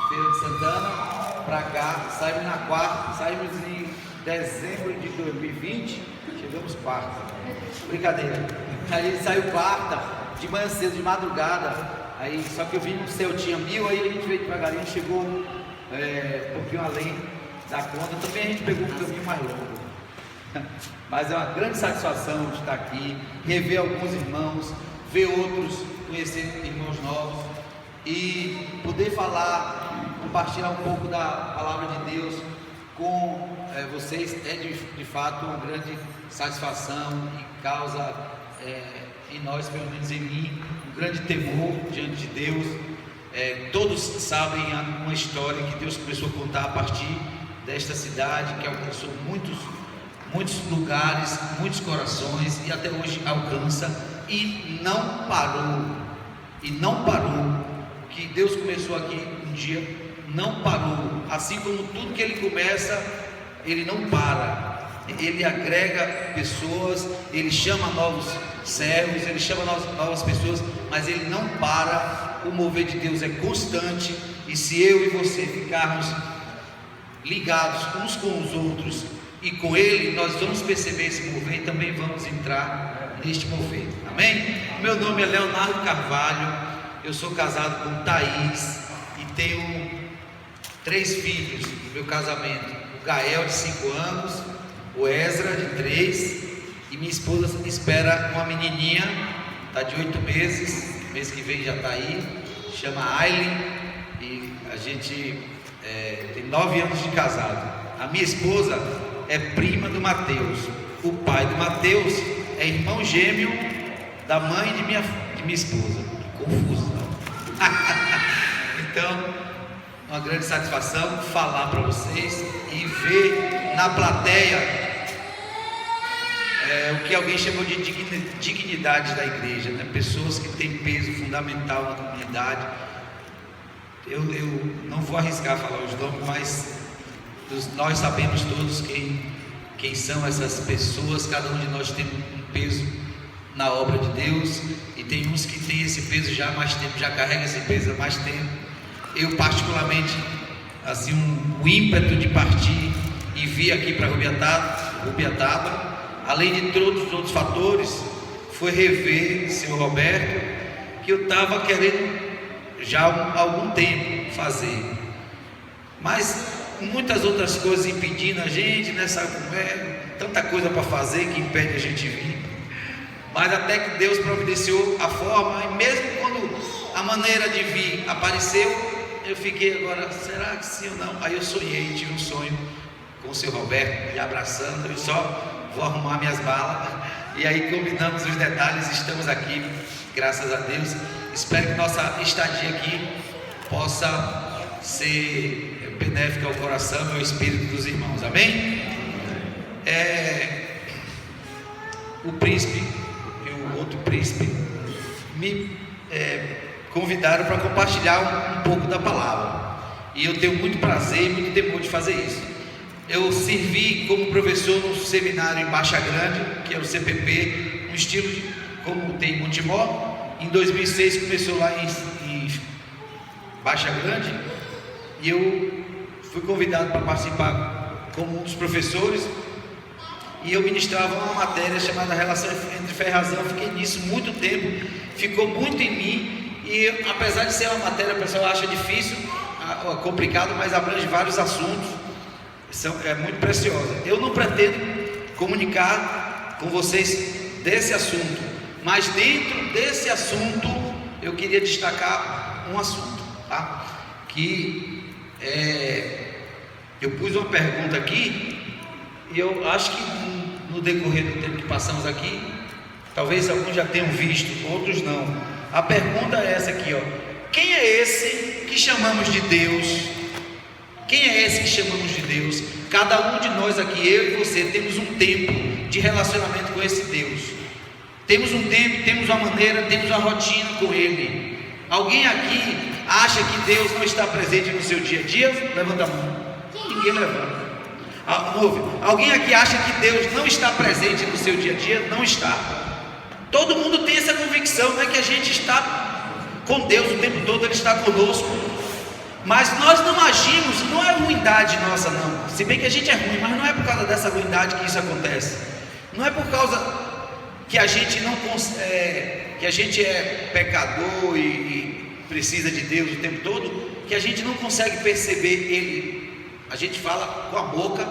Feira de Santana, para cá, saímos na quarta, saímos em dezembro de 2020, chegamos quarta. Brincadeira. Aí saiu quarta, de manhã cedo, de madrugada. Aí, só que eu vim no céu, tinha 1000, aí a gente veio devagarinho, chegou um pouquinho além da conta. Também a gente pegou um caminho mais longo. Mas é uma grande satisfação de estar aqui, rever alguns irmãos, ver outros, conhecer irmãos novos e poder falar, compartilhar um pouco da palavra de Deus com vocês é de fato uma grande satisfação e causa em nós, pelo menos em mim, um grande temor diante de Deus. Todos sabem uma história que Deus começou a contar a partir desta cidade, que alcançou muitos lugares, muitos corações e até hoje alcança e não parou. Que Deus começou aqui um dia, não parou. Assim como tudo que Ele começa, Ele não para. Ele agrega pessoas, Ele chama novos servos, Ele chama novas pessoas, mas Ele não para. O mover de Deus é constante, e se eu e você ficarmos ligados uns com os outros e com Ele, nós vamos perceber esse mover e também vamos entrar neste mover. Amém? Meu nome é Leonardo Carvalho, eu sou casado com Thaís e tenho 3 filhos do meu casamento: o Gael, de 5 anos, o Ezra, de 3, e minha esposa espera uma menininha, está de 8 meses, mês que vem já está aí, chama Aileen, e a gente tem 9 anos de casado. A minha esposa é prima do Mateus, o pai do Mateus é irmão gêmeo da mãe de minha esposa. Confuso, não? Então, uma grande satisfação falar para vocês e ver na plateia o que alguém chamou de dignidade da igreja, né? Pessoas que têm peso fundamental na comunidade. Eu não vou arriscar falar os nomes, mas nós sabemos todos quem são essas pessoas. Cada um de nós tem um peso na obra de Deus, e tem uns que tem esse peso já há mais tempo, já carrega esse peso há mais tempo. Eu particularmente, assim, um ímpeto de partir e vir aqui para Rubiataba, além de todos os outros fatores, foi rever o seu Roberto, que eu estava querendo já há algum tempo fazer, mas muitas outras coisas impedindo a gente, né? Sabe como é? Tanta coisa para fazer que impede a gente vir. Mas até que Deus providenciou a forma, e mesmo quando a maneira de vir apareceu, eu fiquei agora, será que sim ou não? Aí eu sonhei, tive um sonho com o seu Roberto, me abraçando. Eu só vou arrumar minhas balas, e aí combinamos os detalhes, estamos aqui, graças a Deus. Espero que nossa estadia aqui possa ser benéfica ao coração e ao espírito dos irmãos, amém? O príncipe e o outro príncipe me convidaram para compartilhar um pouco da palavra, e eu tenho muito prazer e muito temor de fazer isso. Eu servi como professor no seminário em Baixa Grande, que é o CPP, um estilo como tem em Montemor. Em 2006 começou lá em Baixa Grande, e eu fui convidado para participar como um dos professores, e eu ministrava uma matéria chamada Relação entre Fé e Razão. Eu fiquei nisso muito tempo, ficou muito em mim, e apesar de ser uma matéria, o pessoal acha difícil, complicado, mas abrange vários assuntos, é muito preciosa. Eu não pretendo comunicar com vocês desse assunto, mas dentro desse assunto eu queria destacar um assunto, tá? Que eu pus uma pergunta aqui, e eu acho que no decorrer do tempo que passamos aqui, talvez alguns já tenham visto, outros não. A pergunta é essa aqui, ó: quem é esse que chamamos de Deus? Quem é esse que chamamos de Deus? Cada um de nós aqui, eu e você, temos um tempo de relacionamento com esse Deus. Temos um tempo, temos uma maneira, temos uma rotina com Ele. Alguém aqui acha que Deus não está presente no seu dia a dia? Levanta a mão. Ninguém levanta. Alguém aqui acha que Deus não está presente no seu dia a dia? Não está. Todo mundo tem essa convicção, não é que a gente está com Deus o tempo todo, Ele está conosco. Mas nós não agimos, não é ruindade nossa não, se bem que a gente é ruim, mas não é por causa dessa ruindade que isso acontece. Não é por causa que a gente não que a gente é pecador e precisa de Deus o tempo todo, que a gente não consegue perceber Ele. A gente fala com a boca,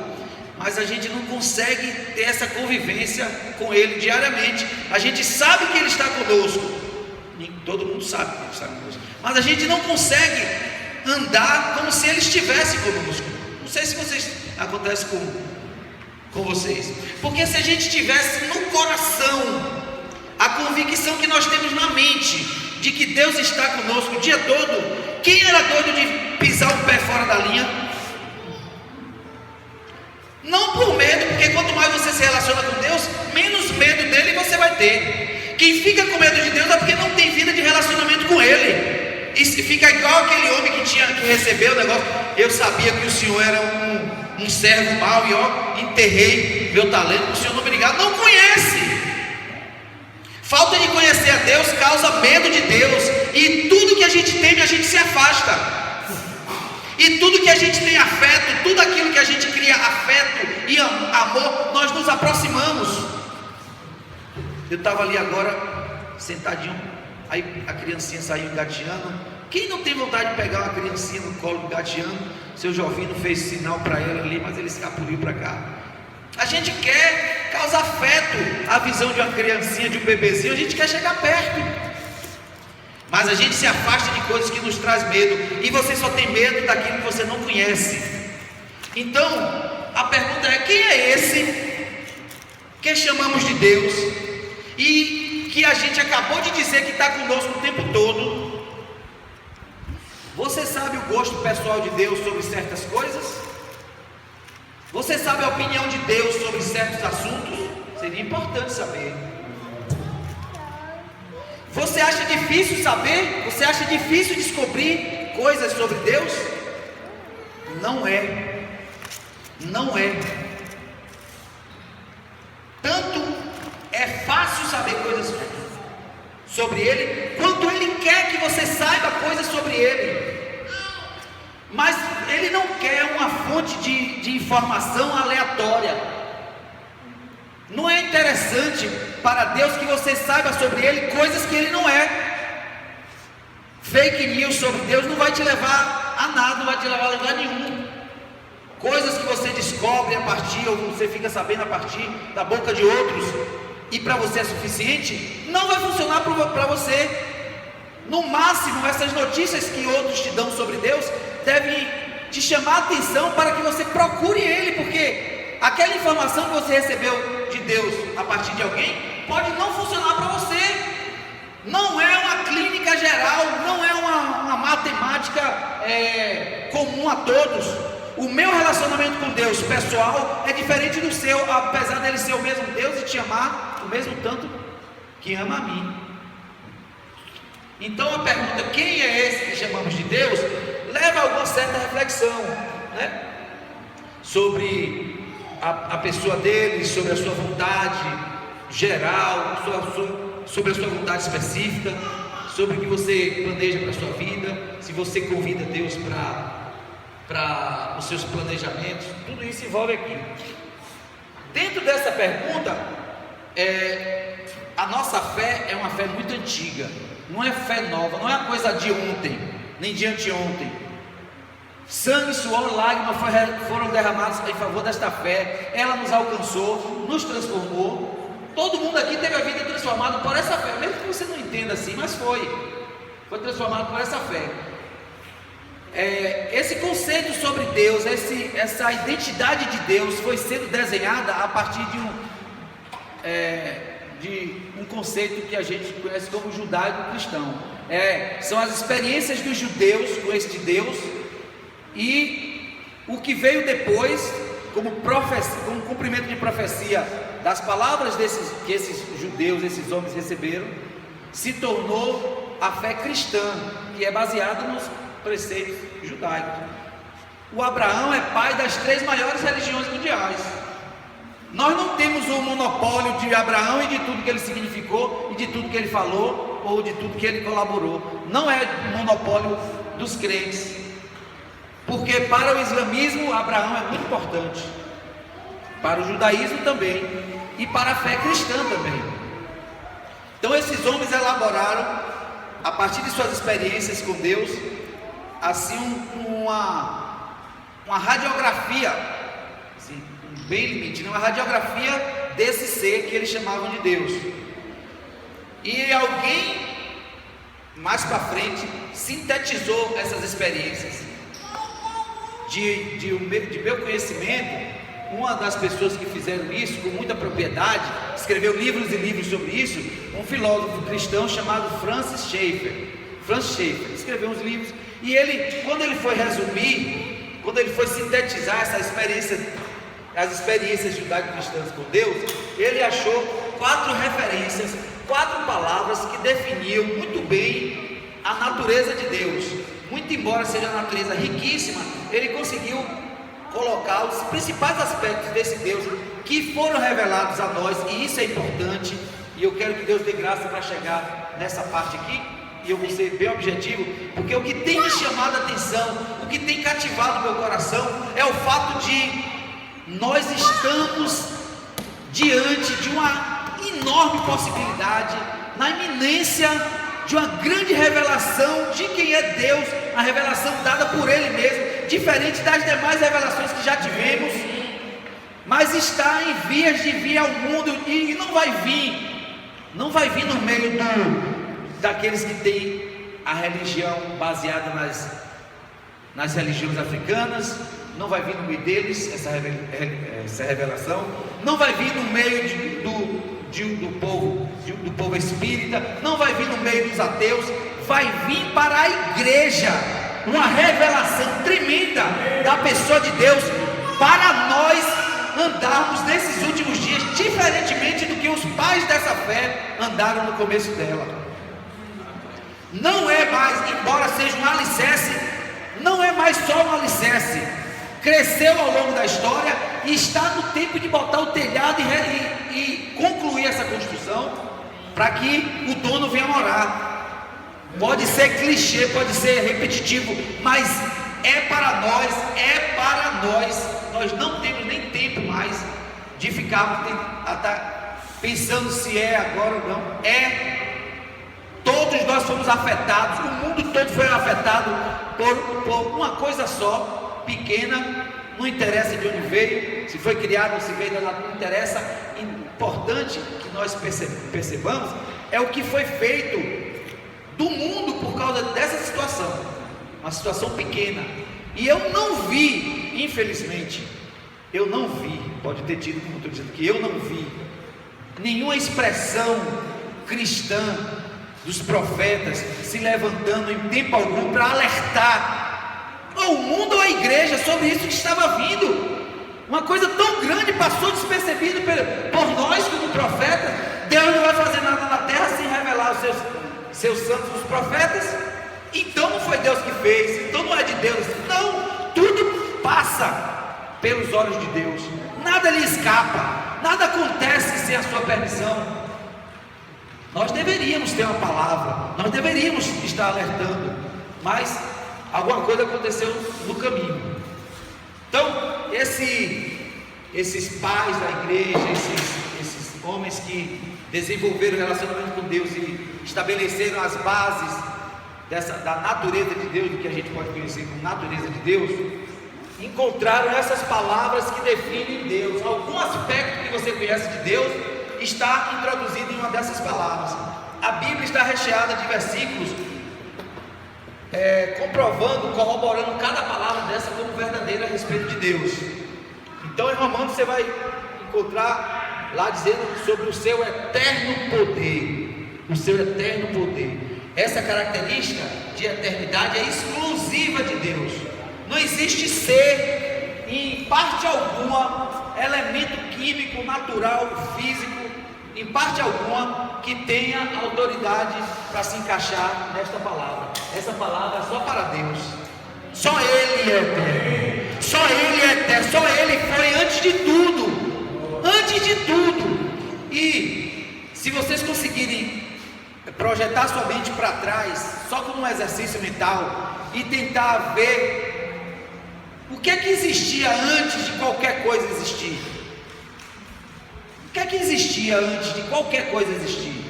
mas a gente não consegue ter essa convivência com Ele diariamente. A gente sabe que Ele está conosco, todo mundo sabe que Ele está conosco, mas a gente não consegue andar como se Ele estivesse conosco. Não sei se acontece com vocês, porque se a gente tivesse no coração a convicção que nós temos na mente de que Deus está conosco o dia todo, quem era doido de pisar o pé fora da linha? Não por medo, porque quanto mais você se relaciona com Deus, menos medo dele você vai ter. Quem fica com medo de Deus é porque não tem vida de relacionamento com Ele. E fica igual aquele homem que recebeu o negócio. Eu sabia que o Senhor era um servo mau, e enterrei meu talento, o Senhor não me ligava. Não conhece. Falta de conhecer a Deus causa medo de Deus, e tudo que a gente teme, a gente se afasta. E tudo que a gente tem afeto, tudo aquilo que a gente cria afeto e amor, nós nos aproximamos. Eu estava ali agora, sentadinho, aí a criancinha saiu engateando. Quem não tem vontade de pegar uma criancinha no colo engateando? Seu Jovino fez sinal para ela ali, mas ele escapuliu para cá. A gente quer causar afeto à visão de uma criancinha, de um bebezinho, a gente quer chegar perto. Mas a gente se afasta de coisas que nos traz medo, e você só tem medo daquilo que você não conhece. Então, a pergunta é: quem é esse que chamamos de Deus e que a gente acabou de dizer que está conosco o tempo todo? Você sabe o gosto pessoal de Deus sobre certas coisas? Você sabe a opinião de Deus sobre certos assuntos? Seria importante saber. Você acha difícil saber? Você acha difícil descobrir coisas sobre Deus? Não é. Não é. Tanto é fácil saber coisas sobre Ele, quanto Ele quer que você saiba coisas sobre Ele. Mas Ele não quer uma fonte de informação aleatória. Não é interessante para Deus que você saiba sobre Ele coisas que Ele não é. Fake news sobre Deus não vai te levar a nada, não vai te levar a lugar nenhum. Coisas que você descobre a partir, ou você fica sabendo a partir da boca de outros, e para você é suficiente, não vai funcionar para você. No máximo, essas notícias que outros te dão sobre Deus devem te chamar a atenção para que você procure Ele, porque aquela informação que você recebeu de Deus a partir de alguém pode não funcionar para você. Não é uma clínica geral, não é uma matemática comum a todos. O meu relacionamento com Deus pessoal é diferente do seu, apesar dele ser o mesmo Deus e te amar o mesmo tanto que ama a mim. Então a pergunta: quem é esse que chamamos de Deus? Leva a alguma certa reflexão, né? Sobre a pessoa dele, sobre a sua vontade geral, sobre a sua vontade específica, sobre o que você planeja para a sua vida, se você convida Deus para os seus planejamentos. Tudo isso envolve aqui. Dentro dessa pergunta, a nossa fé é uma fé muito antiga, não é fé nova, não é uma coisa de ontem, nem de anteontem. Sangue, suor, lágrimas foram derramados em favor desta fé. Ela nos alcançou, nos transformou. Todo mundo aqui teve a vida transformada por essa fé, mesmo que você não entenda assim, mas foi transformado por essa fé. Esse conceito sobre Deus, essa identidade de Deus foi sendo desenhada a partir de um conceito que a gente conhece como judaico-cristão. São as experiências dos judeus com este Deus, e o que veio depois, como cumprimento de profecia das palavras que esses judeus, esses homens receberam, se tornou a fé cristã, que é baseada nos preceitos judaicos. O Abraão é pai das 3 maiores religiões mundiais. Nós não temos o monopólio de Abraão e de tudo que ele significou, e de tudo que ele falou, ou de tudo que ele colaborou. Não é monopólio dos crentes. Porque para o islamismo, Abraão é muito importante, para o judaísmo também, e para a fé cristã também. Então esses homens elaboraram, a partir de suas experiências com Deus, assim uma radiografia, assim, bem limite, uma radiografia desse ser que eles chamavam de Deus. E alguém mais para frente sintetizou essas experiências. De meu conhecimento, uma das pessoas que fizeram isso com muita propriedade, escreveu livros e livros sobre isso, um filósofo cristão chamado Francis Schaeffer. Escreveu uns livros, e ele, quando ele foi resumir, quando ele foi sintetizar as experiências judaico-cristãs com Deus, ele achou 4 referências, 4 palavras que definiam muito bem a natureza de Deus. Muito embora seja uma natureza riquíssima, ele conseguiu colocar os principais aspectos desse Deus que foram revelados a nós, e isso é importante, e eu quero que Deus dê graça para chegar nessa parte aqui, e eu vou ser bem objetivo, porque o que tem me chamado a atenção, o que tem cativado o meu coração, é o fato de nós estamos diante de uma enorme possibilidade, na iminência de uma grande revelação de quem é Deus, a revelação dada por Ele mesmo, diferente das demais revelações que já tivemos, mas está em vias de vir ao mundo, e não vai vir no meio daqueles que têm a religião baseada nas religiões africanas, não vai vir no meio deles essa revelação, não vai vir no meio do povo espírita, não vai vir no meio dos ateus, vai vir para a igreja uma revelação tremenda da pessoa de Deus, para nós andarmos nesses últimos dias diferentemente do que os pais dessa fé andaram no começo dela. Não é mais, embora seja um alicerce, não é mais só um alicerce, cresceu ao longo da história e está no tempo de botar o telhado e concluir essa construção, para que o dono venha morar. Pode ser clichê, pode ser repetitivo, mas é para nós, nós não temos nem tempo mais de ficarmos pensando se é agora ou não, todos nós fomos afetados, o mundo todo foi afetado por uma coisa só, pequena, não interessa de onde veio, se foi criado ou se veio da natureza, não interessa. Importante que nós percebamos é o que foi feito do mundo por causa dessa situação, uma situação pequena. E eu não vi, infelizmente, pode ter tido, como estou dizendo, que eu não vi nenhuma expressão cristã dos profetas se levantando em tempo algum para alertar ao mundo ou à igreja sobre isso que estava vindo. Uma coisa tão grande passou despercebido por nós como profetas. Deus não vai fazer nada na terra sem revelar os seus santos, os profetas. Então não foi Deus que fez, então não é de Deus. Não, tudo passa pelos olhos de Deus, nada lhe escapa, nada acontece sem a sua permissão. Nós deveríamos ter uma palavra, nós deveríamos estar alertando, mas alguma coisa aconteceu no caminho. Então, esses pais da igreja, esses homens que desenvolveram relacionamento com Deus e estabeleceram as bases da natureza de Deus, do que a gente pode conhecer como natureza de Deus, encontraram essas palavras que definem Deus. Algum aspecto que você conhece de Deus está introduzido em uma dessas palavras. A Bíblia está recheada de versículos corroborando cada palavra dessa como verdadeira a respeito de Deus. Então em Romanos você vai encontrar lá dizendo sobre o seu eterno poder, o seu eterno poder. Essa característica de eternidade é exclusiva de Deus. Não existe ser, em parte alguma, elemento químico, natural, físico, em parte alguma, que tenha autoridade para se encaixar nesta palavra. Essa palavra é só para Deus. Só Ele é eterno. Só Ele é eterno. Só Ele foi antes de tudo. Antes de tudo. E se vocês conseguirem projetar sua mente para trás, só como um exercício mental, e tentar ver O que é que existia antes de qualquer coisa existir? O que é que existia antes de qualquer coisa existir?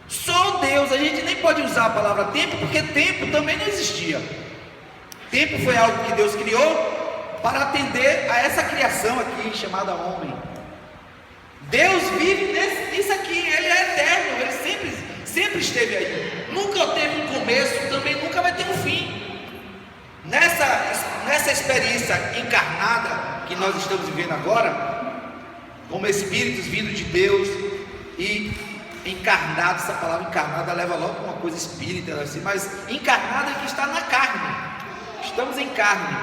Só Deus. A gente nem pode usar a palavra tempo, porque tempo também não existia. Tempo foi algo que Deus criou para atender a essa criação aqui chamada homem. Deus vive nisso aqui, Ele é eterno, Ele sempre esteve aí. Nunca teve um começo, também nunca vai ter um fim. Nessa experiência encarnada que nós estamos vivendo agora, como espíritos vindos de Deus e encarnado, essa palavra encarnada leva logo para uma coisa espírita, assim, mas encarnado é que está na carne, estamos em carne.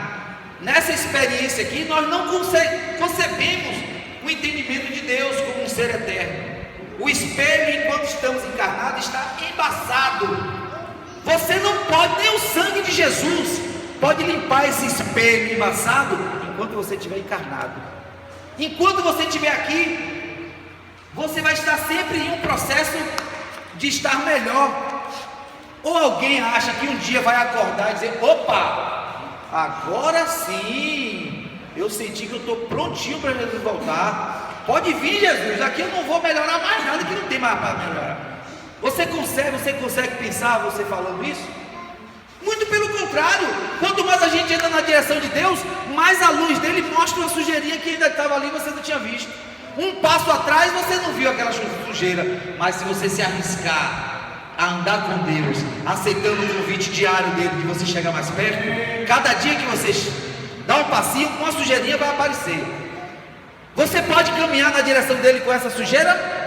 Nessa experiência aqui, nós não concebemos o entendimento de Deus como um ser eterno. O espelho, enquanto estamos encarnados, está embaçado. Você não pode, nem o sangue de Jesus pode limpar esse espelho embaçado enquanto você estiver encarnado. Enquanto você estiver aqui, você vai estar sempre em um processo de estar melhor. Ou alguém acha que um dia vai acordar e dizer: opa, agora sim, eu senti que eu estou prontinho para Jesus voltar. Pode vir, Jesus, aqui eu não vou melhorar mais nada, que não tem mais para melhorar. Você consegue pensar você falando isso? Muito pelo contrário, quanto mais a gente entra na direção de Deus, mais a luz dele mostra uma sujeirinha que ainda estava ali e você não tinha visto. Um passo atrás você não viu aquela sujeira, mas se você se arriscar a andar com Deus, aceitando o convite diário dele de você chegar mais perto, cada dia que você dá um passinho, uma sujeirinha vai aparecer. Você pode caminhar na direção dele com essa sujeira?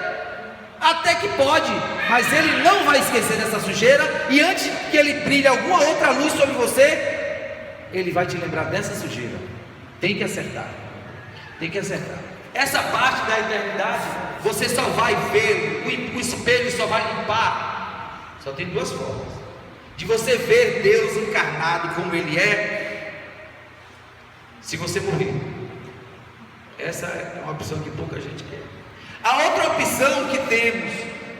Até que pode, mas ele não vai esquecer dessa sujeira, e antes que ele brilhe alguma outra luz sobre você, ele vai te lembrar dessa sujeira. Tem que acertar. Essa parte da eternidade, você só vai ver, o espelho só vai limpar. Só tem duas formas de você ver Deus encarnado como Ele é: se você morrer. Essa é uma opção que pouca gente quer. A outra opção que temos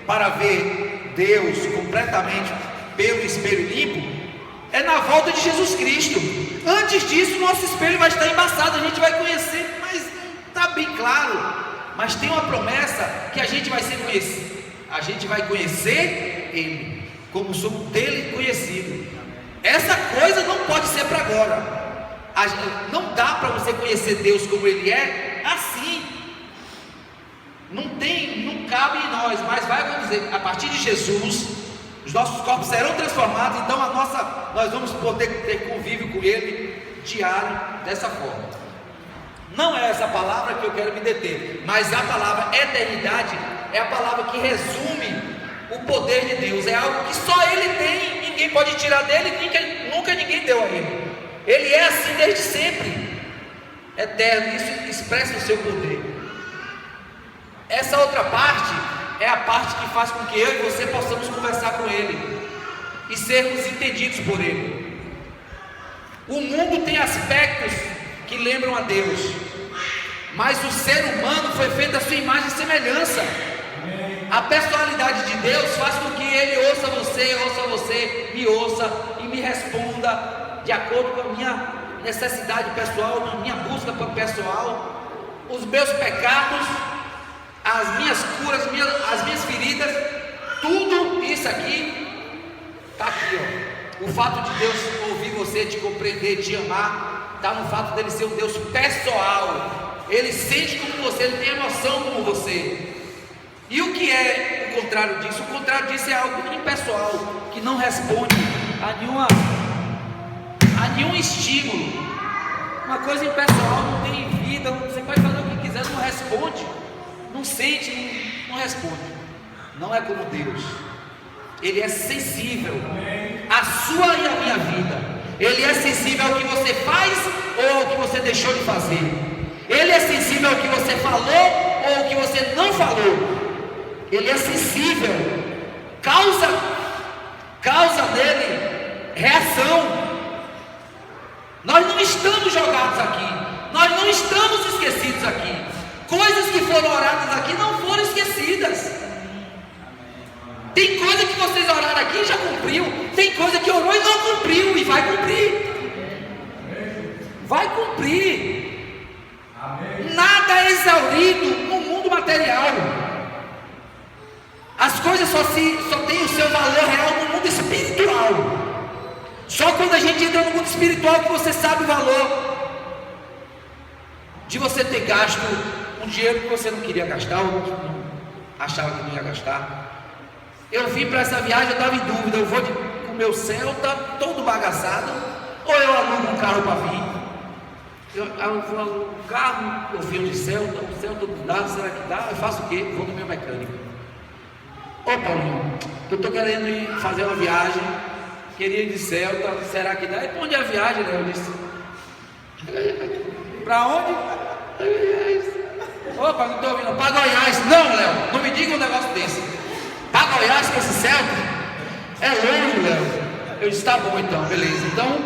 para ver Deus completamente pelo espelho limpo é na volta de Jesus Cristo. Antes disso, nosso espelho vai estar embaçado, a gente vai conhecer, mas não está bem claro. Mas tem uma promessa que a gente vai conhecer Ele, como somos dele conhecido. Essa coisa não pode ser para agora. Não dá para você conhecer Deus como Ele é assim. Não cabe em nós, mas vai acontecer. A partir de Jesus, os nossos corpos serão transformados. Então nós vamos poder ter convívio com Ele diário dessa forma. Não é essa palavra que eu quero me deter, mas a palavra eternidade é a palavra que resume o poder de Deus. É algo que só Ele tem, ninguém pode tirar dele, nunca ninguém deu a Ele. Ele é assim desde sempre, eterno. Isso expressa o seu poder. Essa outra parte é a parte que faz com que eu e você possamos conversar com Ele e sermos entendidos por Ele. O mundo tem aspectos que lembram a Deus, mas o ser humano foi feito à sua imagem e semelhança. A personalidade de Deus faz com que Ele ouça você, me ouça e me responda de acordo com a minha necessidade pessoal, a minha busca pessoal, os meus pecados, as minhas curas, as minhas feridas, tudo isso aqui está aqui, ó. O fato de Deus ouvir você, te compreender, te amar, está no fato dele ser um Deus pessoal. Ele sente como você, ele tem emoção como você. E o que é o contrário disso? O contrário disso é algo impessoal, que não responde a nenhum estímulo. Uma coisa impessoal, não tem vida, você pode fazer o que quiser, não responde. Não sente, não responde. Não é como Deus. Ele é sensível à sua e à minha vida. Ele é sensível ao que você faz ou ao que você deixou de fazer. Ele é sensível ao que você falou ou ao que você não falou. Ele é sensível. Causa nele reação. Nós não estamos jogados aqui. Nós não estamos esquecidos aqui. Coisas que foram oradas aqui não foram esquecidas. Tem coisa que vocês oraram aqui e já cumpriu. Tem coisa que orou e não cumpriu e vai cumprir. suprir. Nada é exaurido no mundo material. As coisas só têm o seu valor real no mundo espiritual. Só quando a gente entra no mundo espiritual que você sabe o valor de você ter gasto um dinheiro que você não queria gastar, ou não achava que não ia gastar. Eu vim para essa viagem, eu estava em dúvida, eu vou com o meu Celta todo bagaçado, ou eu alugo um carro para vir. Eu vou alugar um carro, eu venho de Celta, o Celta não dá, será que dá? Eu faço o quê? Vou no meu mecânico. Ô Paulinho, eu estou querendo ir fazer uma viagem, queria ir de Celta, será que dá? E para onde é a viagem, né? Eu disse, para onde? Opa, não estou ouvindo, para Goiás. Não, Léo, não me diga um negócio desse. Para Goiás com esse Celta? É longe, Léo. Eu disse, tá bom então, beleza. Então,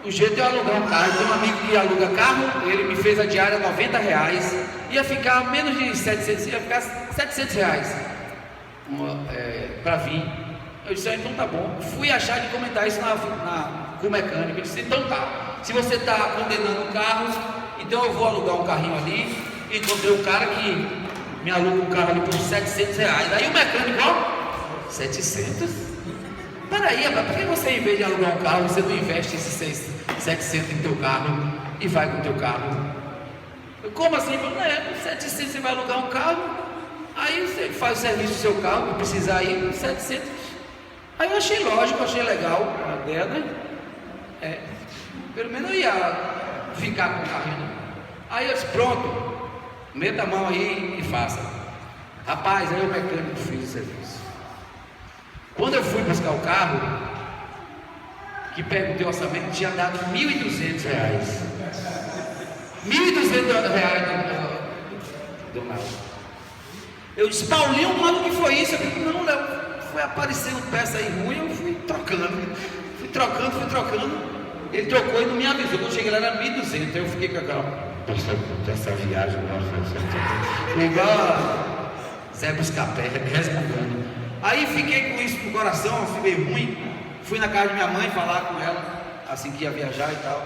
o jeito é eu alugar um carro. Eu tenho um amigo que aluga carro, ele me fez a diária R$90, ia ficar menos de 700, ia ficar R$700 para vir. Eu disse, então tá bom. Fui achar de comentar isso com o mecânico. Ele disse, então tá, se você está condenando o carro, então eu vou alugar um carrinho ali. Encontrei um cara que me aluga um carro ali por R$700. Aí o mecânico, ó, 700? Peraí, rapaz, por que você, em vez de alugar um carro, você não investe esses 700 em teu carro e vai com o teu carro? Como assim? Não é, 700 você vai alugar um carro, aí você faz o serviço do seu carro, não precisar ir, 700. Aí eu achei lógico, achei legal a ideia, né? Pelo menos eu ia ficar com o carrinho. Aí eu disse, pronto, meta a mão aí e faça. Rapaz, aí o mecânico fez o serviço. Quando eu fui buscar o carro, que perguntei o orçamento, tinha dado R$1.200. R$1.200 do mal. Eu disse, Paulinho, mano, o que foi isso? Eu disse, não, Léo, foi aparecendo peça aí ruim, eu fui trocando. Ele trocou e não me avisou. Quando eu cheguei lá era 1.200, eu fiquei com aquela. Essa viagem, igual Zé Buscapé, resmungando. Aí fiquei com isso no coração, fiquei ruim. Fui na casa de minha mãe falar com ela, assim que ia viajar e tal.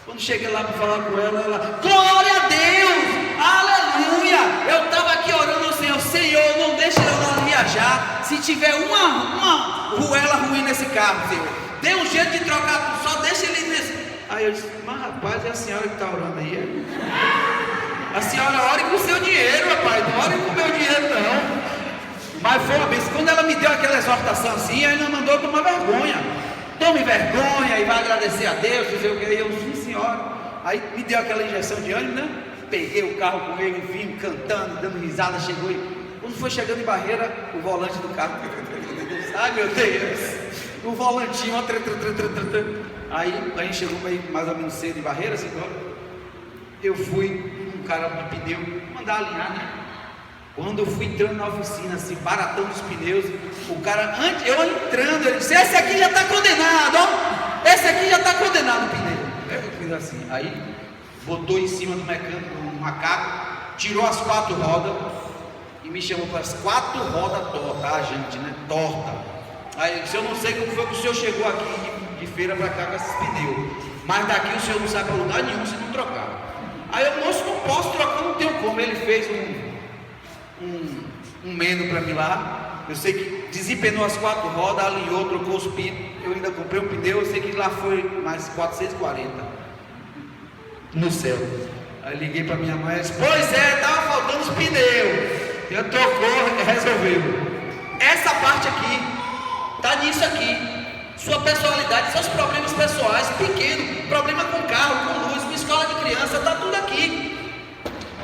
Quando cheguei lá para falar com ela, glória a Deus, aleluia. Eu estava aqui orando ao Senhor, Senhor, não deixe eu não viajar. Se tiver uma ruela ruim nesse carro, Senhor, dê um jeito de trocar, só deixa ele nesse. Aí eu disse, mas rapaz, é a senhora que está orando aí? A senhora ore com o seu dinheiro, rapaz, não ore com o meu dinheiro não. Mas foi uma vez, quando ela me deu aquela exortação assim, aí ela mandou tomar vergonha. Tome vergonha e vai agradecer a Deus, dizer o que? Eu, sim senhora. Aí me deu aquela injeção de ânimo, né? Peguei o carro com ele, enfim, cantando, dando risada, chegou e quando foi chegando em Barreira, o volante do carro, ai meu Deus, o volantinho, aí a gente chegou mais ou menos cedo em Barreira, assim, eu fui com um cara de pneu, mandar alinhar, né? Quando eu fui entrando na oficina, assim, baratando os pneus, o cara, eu entrando, ele disse, esse aqui já está condenado, ó, esse aqui já está condenado o pneu. Eu fiz assim, aí botou em cima do mecânico um macaco, tirou as 4 rodas e me chamou para as 4 rodas tortas, a gente, né, torta. Aí eu disse, eu não sei como foi que o senhor chegou aqui de feira para cá com esses pneus, mas daqui o senhor não sai para lugar nenhum se não trocar. Aí eu, moço, não posso trocar, não tenho como. Ele fez um meno para mim lá, eu sei que desempenou as 4 rodas, alinhou, trocou os pinos, eu ainda comprei um pneu, eu sei que lá foi mais 440 no céu. Aí liguei para minha mãe e disse, pois é, estava faltando os pneus, eu trocou, resolveu. Essa parte aqui, está nisso aqui, sua personalidade, seus problemas pessoais, pequeno, problema com carro, com luz, com escola de criança, está tudo aqui.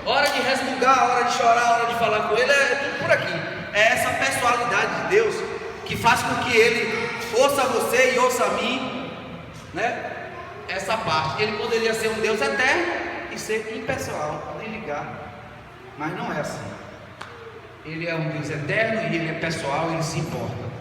Hora de resmungar, hora de chorar, hora de falar com ele, é tudo por aqui. É essa personalidade de Deus que faz com que Ele ouça você e ouça a mim, né? Essa parte. Ele poderia ser um Deus eterno e ser impessoal, nem ligar, mas não é assim. Ele é um Deus eterno e Ele é pessoal, Ele se importa.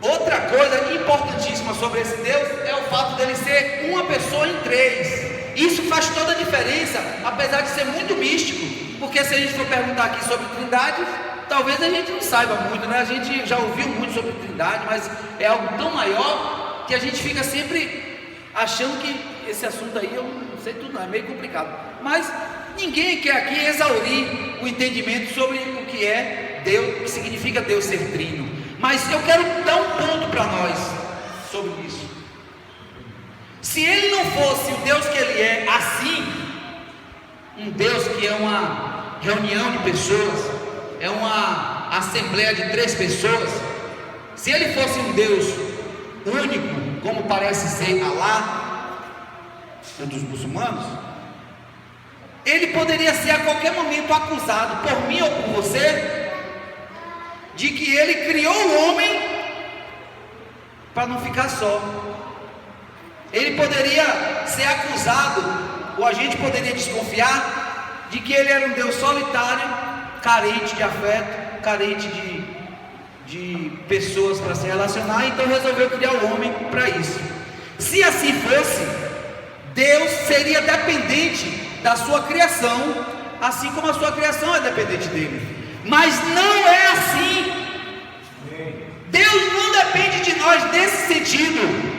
Outra coisa importantíssima sobre esse Deus é o fato dele ser uma pessoa em 3. Isso faz toda a diferença, apesar de ser muito místico, porque se a gente for perguntar aqui sobre Trindade, talvez a gente não saiba muito, né? A gente já ouviu muito sobre Trindade, mas é algo tão maior que a gente fica sempre achando que esse assunto aí eu não sei tudo não, é meio complicado. Mas ninguém quer aqui exaurir o entendimento sobre o que é Deus, o que significa Deus ser trino. Mas eu quero dar um ponto para nós sobre isso. Se Ele não fosse o Deus que Ele é assim, um Deus que é uma reunião de pessoas, é uma assembleia de 3 pessoas, se Ele fosse um Deus único, como parece ser Alá, um dos muçulmanos, Ele poderia ser a qualquer momento acusado por mim ou por você de que Ele criou o homem para não ficar só. Ele poderia ser acusado, ou a gente poderia desconfiar de que Ele era um Deus solitário, carente de afeto, carente de pessoas para se relacionar, então resolveu criar o homem para isso. Se assim fosse, Deus seria dependente da sua criação, assim como a sua criação é dependente dele. Mas não é assim. Deus não depende de nós nesse sentido.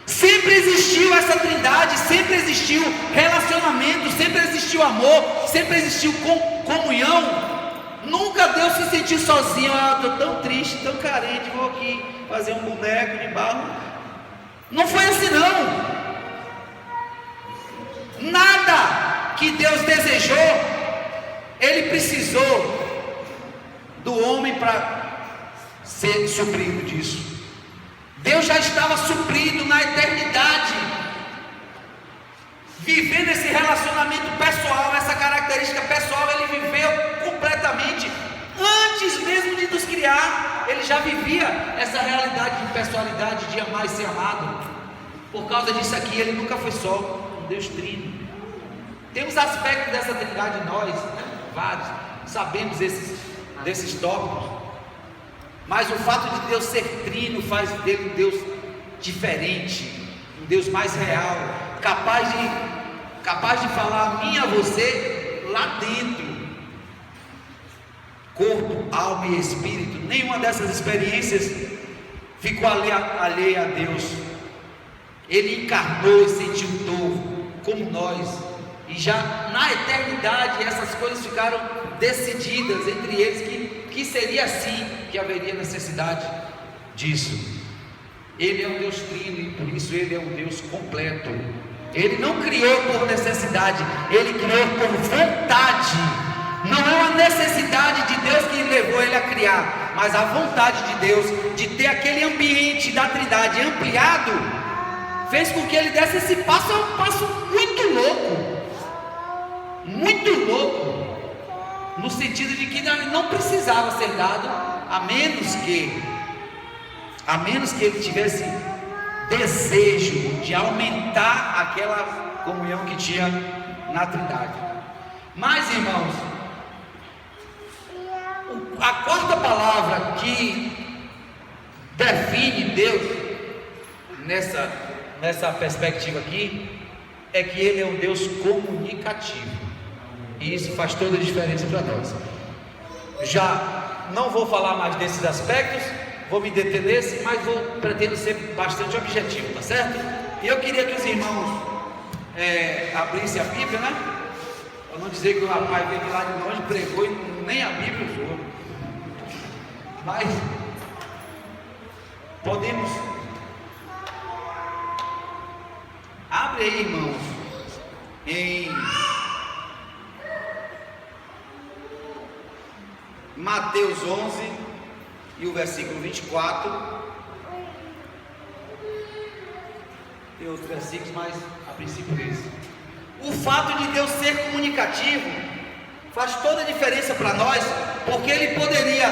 Sempre existiu essa trindade, sempre existiu relacionamento, sempre existiu amor, sempre existiu comunhão. Nunca Deus se sentiu sozinho. Estou tão triste, tão carente, vou aqui fazer um boneco de barro. Não foi assim não. Nada que Deus desejou, Ele precisou do homem para ser suprido disso. Deus já estava suprido na eternidade, vivendo esse relacionamento pessoal, essa característica pessoal. Ele viveu completamente antes mesmo de nos criar. Ele já vivia essa realidade de pessoalidade, de amar e ser amado. Por causa disso aqui, Ele nunca foi só um Deus trino. Temos aspectos dessa trindade em nós, né? Vários, sabemos desses tópicos. Mas o fato de Deus ser trino faz dele um Deus diferente, um Deus mais real, capaz de falar a mim e a você lá dentro, corpo, alma e espírito. Nenhuma dessas experiências ficou alheia a Deus. Ele encarnou e sentiu dor como nós, e já na eternidade essas coisas ficaram decididas entre eles que seria assim, que haveria necessidade disso. Ele é um Deus trino e por isso Ele é um Deus completo. Ele não criou por necessidade, Ele criou por vontade. Não é uma necessidade de Deus que levou Ele a criar, mas a vontade de Deus de ter aquele ambiente da trindade ampliado fez com que Ele desse esse passo. É um passo muito louco, no sentido de que não precisava ser dado, a menos que Ele tivesse desejo de aumentar aquela comunhão que tinha na trindade. Mas, irmãos, a quarta palavra que define Deus nessa perspectiva aqui é que Ele é um Deus comunicativo. E isso faz toda a diferença para nós. Já não vou falar mais desses aspectos, vou me deter nesse, mas pretendo ser bastante objetivo, tá certo? E eu queria que os irmãos abrissem a Bíblia, né? Para não dizer que o rapaz veio de lá de longe, pregou e nem a Bíblia usou. Mas podemos. Abre aí, irmãos, em Mateus 11 e o versículo 24. Tem outros versículos, mas a princípio esse. O fato de Deus ser comunicativo faz toda a diferença para nós, porque Ele poderia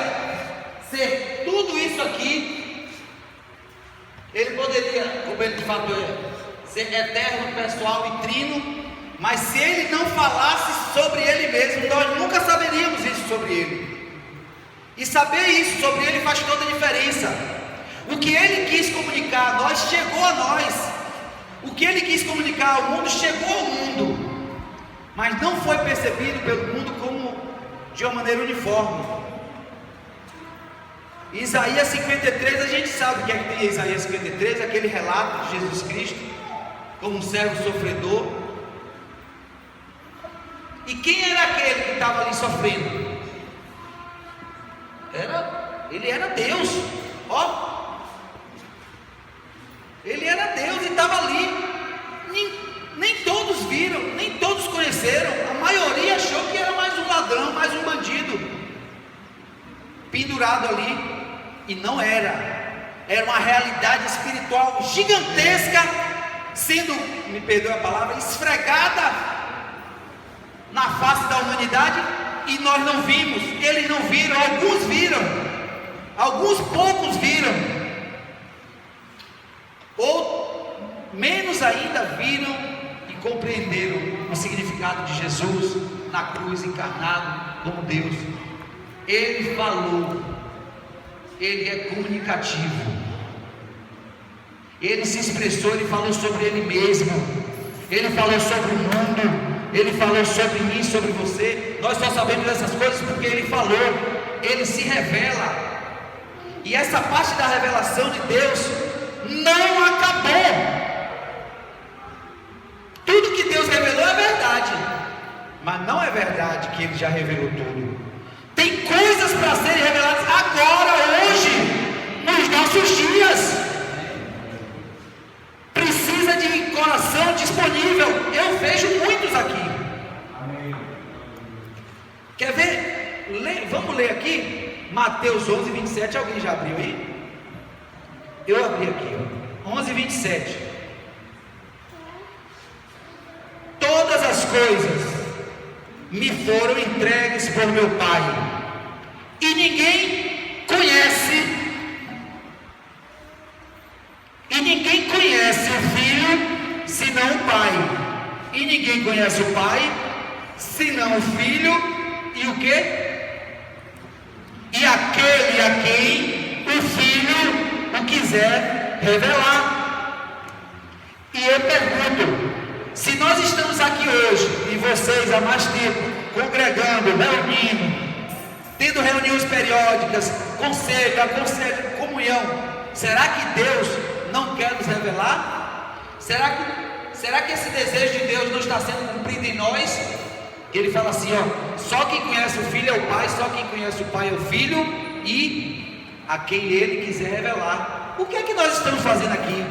ser tudo isso aqui. Ele poderia, como Ele de fato é, ser eterno, pessoal e trino, mas se Ele não falasse sobre Ele mesmo, nós nunca saberíamos isso sobre Ele. E saber isso sobre Ele faz toda a diferença. O que Ele quis comunicar a nós, chegou a nós. O que Ele quis comunicar ao mundo, chegou ao mundo, mas não foi percebido pelo mundo como de uma maneira uniforme. Isaías 53, a gente sabe o que é que tem em Isaías 53, aquele relato de Jesus Cristo, como um servo sofredor. E quem era aquele que estava ali sofrendo? Ele era Deus, ó. Ele era Deus e estava ali. Nem todos viram, nem todos conheceram. A maioria achou que era mais um ladrão, mais um bandido, pendurado ali. E não era. Era uma realidade espiritual gigantesca, sendo, me perdoe a palavra, esfregada na face da humanidade, e nós não vimos, eles não viram, alguns viram, alguns poucos viram, ou menos ainda viram e compreenderam o significado de Jesus na cruz, encarnado como Deus. Ele falou, ele é comunicativo, ele se expressou, ele falou sobre ele mesmo, ele falou sobre o mundo, ele falou sobre mim, sobre você. Nós só sabemos dessas coisas porque ele falou, ele se revela, e essa parte da revelação de Deus não acabou. Tudo que Deus revelou é verdade, mas não é verdade que ele já revelou tudo. Tem coisas para serem reveladas agora, hoje, nos nossos dias. Precisa de coração disponível. Eu vejo muitos aqui. Quer ver? Vamos ler aqui Mateus 11, 27. Alguém já abriu aí? Eu abri aqui, ó. 11, 27. Todas as coisas me foram entregues por meu Pai, e ninguém conhece o Filho senão o Pai, e ninguém conhece o Pai senão o Filho, e o que? E aquele a quem o Filho o quiser revelar. E eu pergunto, se nós estamos aqui hoje, e vocês há mais tempo, congregando, reunindo, tendo reuniões periódicas, conselho, comunhão, será que Deus não quer nos revelar? Será que esse desejo de Deus não está sendo cumprido em nós? Ele fala assim, ó, só quem conhece o Filho é o Pai, só quem conhece o Pai é o Filho, e a quem Ele quiser revelar. O que é que nós estamos fazendo aqui?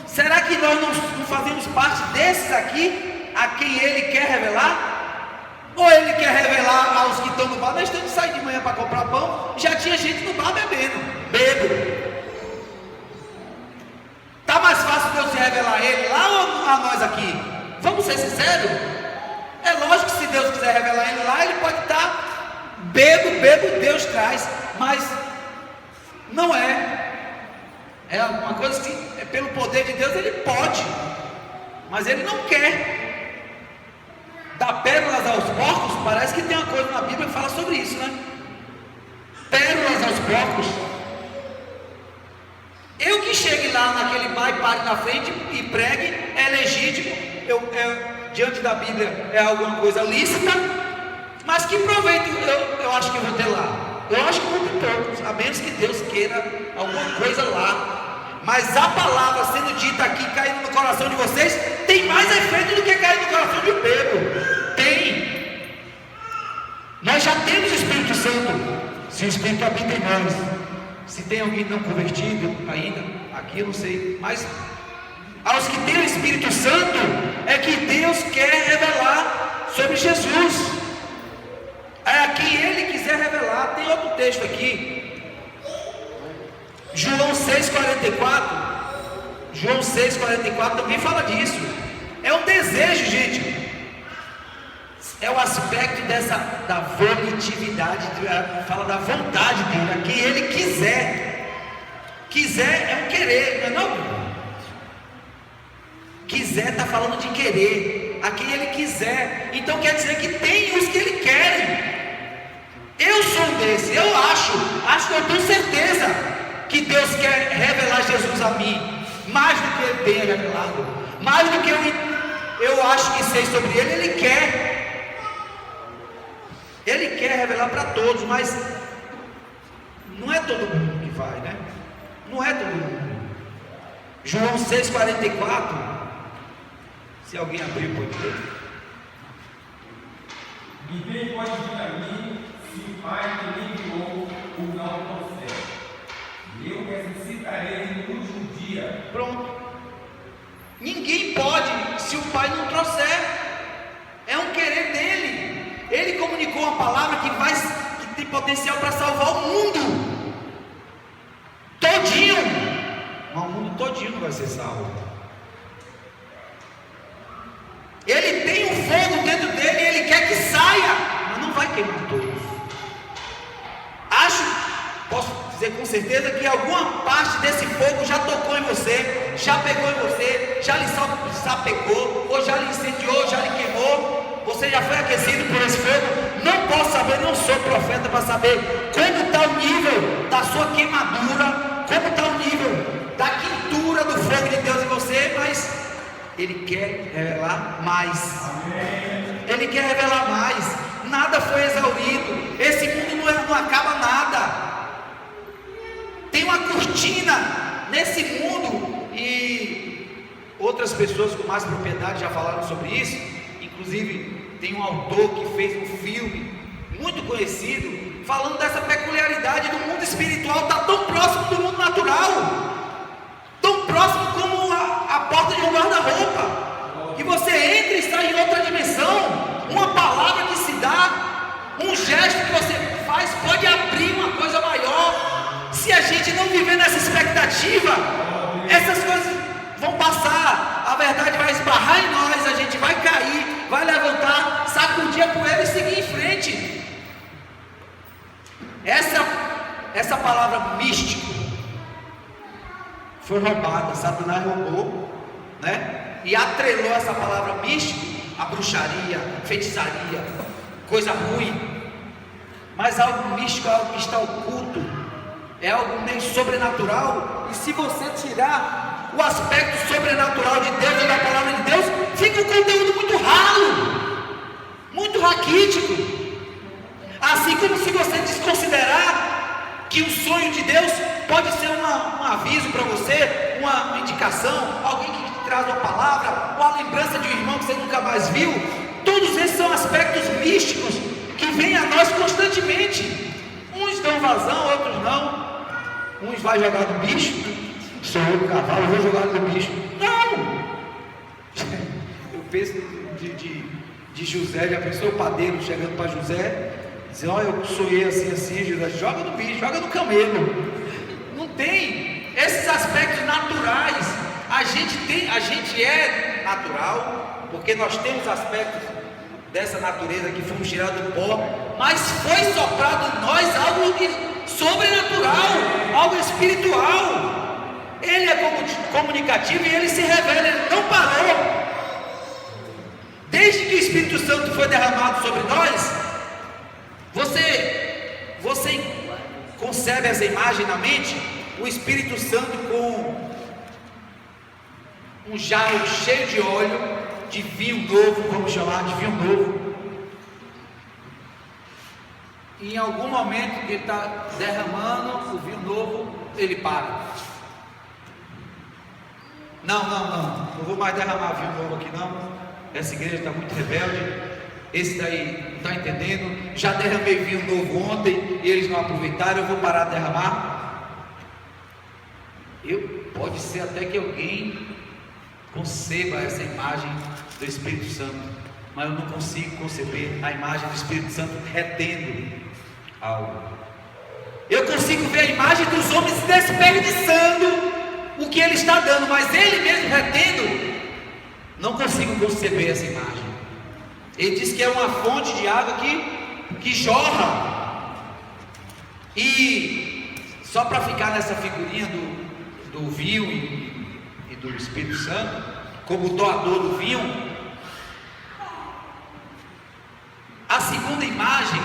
Será que nós não fazemos parte desses aqui, a quem Ele quer revelar? Ou Ele quer revelar aos que estão no bar? Nós temos que sair de manhã para comprar pão, já tinha gente no bar bebendo, bebo. Está mais fácil Deus se revelar a Ele lá ou a nós aqui? Vamos ser sinceros? É lógico que se Deus quiser revelar Ele lá, Ele pode estar bebo, Deus traz, mas não é. É uma coisa que, pelo poder de Deus, Ele pode, mas Ele não quer dar pérolas aos porcos. Parece que tem uma coisa na Bíblia que fala sobre isso, né? Pérolas aos porcos. Eu que chegue lá naquele bar e pare na frente e pregue, é legítimo, diante da Bíblia é alguma coisa lícita, mas que proveito eu acho que eu vou ter lá? Eu acho que vou ter poucos, a menos que Deus queira alguma coisa lá. Mas a palavra sendo dita aqui, caindo no coração de vocês, tem mais efeito do que cair no coração de um bebo. Tem. Nós já temos o Espírito Santo, se o Espírito habita em nós. Se tem alguém não convertido ainda, aqui eu não sei, mas aos que têm o Espírito Santo, é que Deus quer revelar sobre Jesus, é a quem Ele quiser revelar. Tem outro texto aqui, João 6,44. João 6,44 também fala disso. É um desejo, gente. É o aspecto da volitividade, fala da vontade dele, a quem Ele quiser. Quiser é um querer, não é não? Quiser está falando de querer, a quem Ele quiser. Então quer dizer que tem os que Ele quer. Eu sou um desses, eu acho que eu tenho certeza que Deus quer revelar Jesus a mim, mais do que Ele tenha revelado, mais do que eu acho que sei sobre Ele. Ele quer revelar para todos, mas não é todo mundo que vai, né? Não é todo mundo. João 6,44. Se alguém abrir, pode ler. Ninguém pode vir a mim se o Pai que me enviou o não trouxer. E eu ressuscitarei no último dia. Pronto. Ninguém pode se o Pai não trouxer. É um querer dele. Ele comunicou uma palavra que tem potencial para salvar o mundo todinho. Mas o mundo todinho não vai ser salvo. Ele tem um fogo dentro dele e ele quer que saia, mas não vai queimar todos. Posso dizer com certeza que alguma parte desse fogo já tocou em você, já pegou em você, já lhe sapecou, ou já lhe incendiou, já lhe queimou. Você já foi aquecido por esse fogo. Não posso saber, não sou profeta para saber como está o nível da sua queimadura, como está o nível da quintura do fogo de Deus em você, mas Ele quer revelar mais. Ele quer revelar mais. Nada foi exaurido. Esse mundo não acaba nada. Tem uma cortina nesse mundo, e outras pessoas com mais propriedade já falaram sobre isso. Inclusive tem um autor que fez um filme muito conhecido falando dessa peculiaridade do mundo espiritual. Está tão próximo do mundo natural, tão próximo como a porta de um guarda-roupa, que você entra e está em outra dimensão. Uma palavra que se dá, um gesto que você faz pode abrir uma coisa maior. Se a gente não viver nessa expectativa, essas coisas vão passar, a verdade vai esbarrar em nós, a gente vai cair, vai levantar, sacudir a poeira e seguir em frente. Essa palavra místico foi roubada. Satanás roubou, né? E atrelou essa palavra místico a bruxaria, feitiçaria, coisa ruim. Mas algo místico é algo que está oculto, é algo meio sobrenatural. E se você tirar o aspecto sobrenatural de Deus e da palavra de Deus, fica um conteúdo muito ralo, muito raquítico. Assim como se você desconsiderar que o sonho de Deus pode ser um aviso para você, uma indicação, alguém que te traz uma palavra, ou a lembrança de um irmão que você nunca mais viu. Todos esses são aspectos místicos que vêm a nós constantemente. Uns dão vazão, outros não. Uns vai jogar no bicho. Sou eu do cavalo, vou jogar no bicho. Não! Eu penso de José, já pensou o padeiro chegando para José, dizendo: olha, eu sonhei assim, José, joga no bicho, joga no camelo. Não tem esses aspectos naturais. A gente é natural, porque nós temos aspectos dessa natureza que fomos tirados do pó, mas foi soprado em nós algo sobrenatural, algo espiritual. Ele é comunicativo e ele se revela, ele não parou. Desde que o Espírito Santo foi derramado sobre nós, você concebe essa imagem na mente, o Espírito Santo com um jarro cheio de óleo, de vinho novo, vamos chamar de vinho novo. E em algum momento que ele está derramando o vinho novo, ele para. Não vou mais derramar vinho novo aqui não. Essa igreja está muito rebelde. Esse daí não está entendendo. Já derramei vinho novo ontem e eles não aproveitaram. Eu vou parar de derramar. Pode ser até que alguém conceba essa imagem do Espírito Santo, mas eu não consigo conceber a imagem do Espírito Santo retendo algo. Eu consigo ver a imagem dos homens desperdiçando o que ele está dando, mas ele mesmo retendo, não consigo conceber essa imagem. Ele diz que é uma fonte de água que jorra. E só para ficar nessa figurinha do vinho e do Espírito Santo, como doador do vinho, a segunda imagem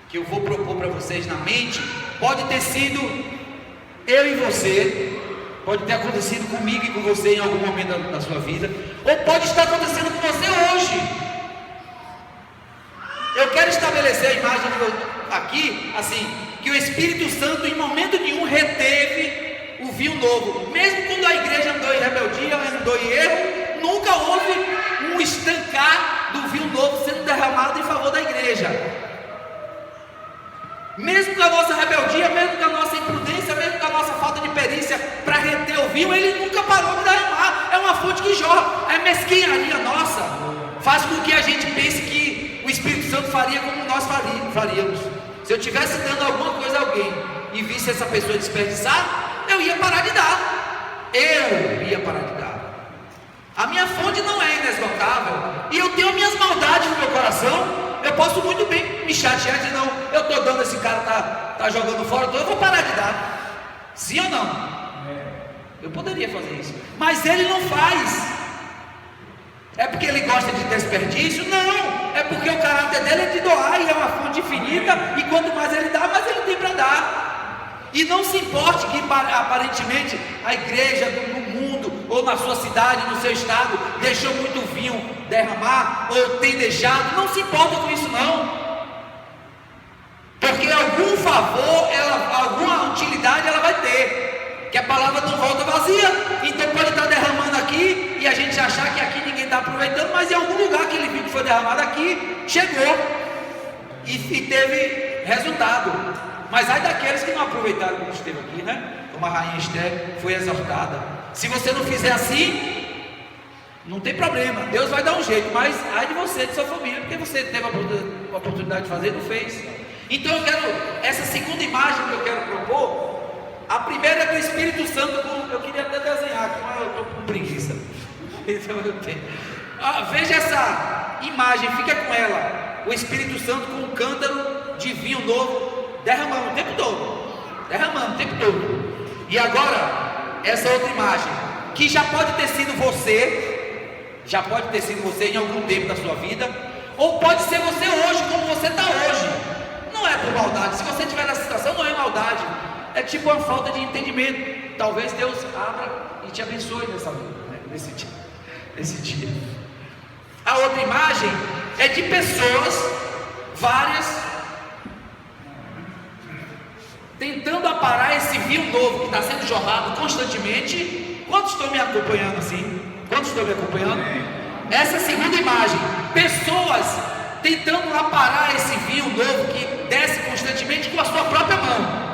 que eu vou propor para vocês na mente, pode ter sido eu e você, pode ter acontecido comigo e com você em algum momento da sua vida, ou pode estar acontecendo com você hoje. Eu quero estabelecer a imagem aqui, assim, que o Espírito Santo em momento nenhum reteve o vinho novo, mesmo quando a igreja andou em rebeldia, andou em erro, nunca houve um estancar do vinho novo sendo derramado em favor da igreja. Mesmo com a nossa rebeldia, mesmo com a nossa imprudência, mesmo com a nossa falta de perícia para reter o vinho, ele nunca parou de derramar. É uma fonte que jorra. É mesquinharia nossa. Faz com que a gente pense que o Espírito Santo faria como nós faríamos. Se eu estivesse dando alguma coisa a alguém e visse essa pessoa desperdiçar, eu ia parar de dar. Eu ia parar de dar. A minha fonte não é inesgotável. E eu tenho minhas maldades no meu coração. Eu posso muito bem me chatear e dizer, não, eu estou dando, esse cara tá jogando fora, então eu vou parar de dar. Sim ou não? Eu poderia fazer isso, mas ele não faz. É porque ele gosta de desperdício? Não, é porque o caráter dele é de doar e é uma fonte infinita, e quanto mais ele dá, mais ele tem para dar. E não se importe que aparentemente a igreja no mundo, ou na sua cidade, no seu estado, deixou muito vinho derramar, ou tem deixado, não se importa com isso não. Porque algum favor, alguma utilidade ela vai ter, que a palavra não volta vazia. Então pode estar derramando aqui, e a gente achar que aqui ninguém está aproveitando, mas em algum lugar aquele vinho que foi derramado aqui, chegou, e teve resultado. Mas ai daqueles que não aproveitaram como esteve aqui, né? Como a rainha Esther foi exortada. Se você não fizer assim, não tem problema, Deus vai dar um jeito. Mas ai de você, de sua família, porque você teve a oportunidade de fazer e não fez. Então eu quero, essa segunda imagem que eu quero propor, a primeira é do Espírito Santo. Eu queria até desenhar aqui, mas eu estou com preguiça. Veja essa imagem, fica com ela. O Espírito Santo com um cântaro de vinho novo, derramando o tempo todo. E agora, essa outra imagem, que já pode ter sido você em algum tempo da sua vida, ou pode ser você hoje, como você está hoje. Não é por maldade. Se você estiver nessa situação, não é maldade, é tipo uma falta de entendimento. Talvez Deus abra e te abençoe nessa vida, né? nesse dia. A outra imagem é de pessoas, várias, tentando aparar esse vinho novo que está sendo jorrado constantemente. Quantos estão me acompanhando assim? Essa é a segunda imagem. Pessoas tentando aparar esse vinho novo que desce constantemente com a sua própria mão.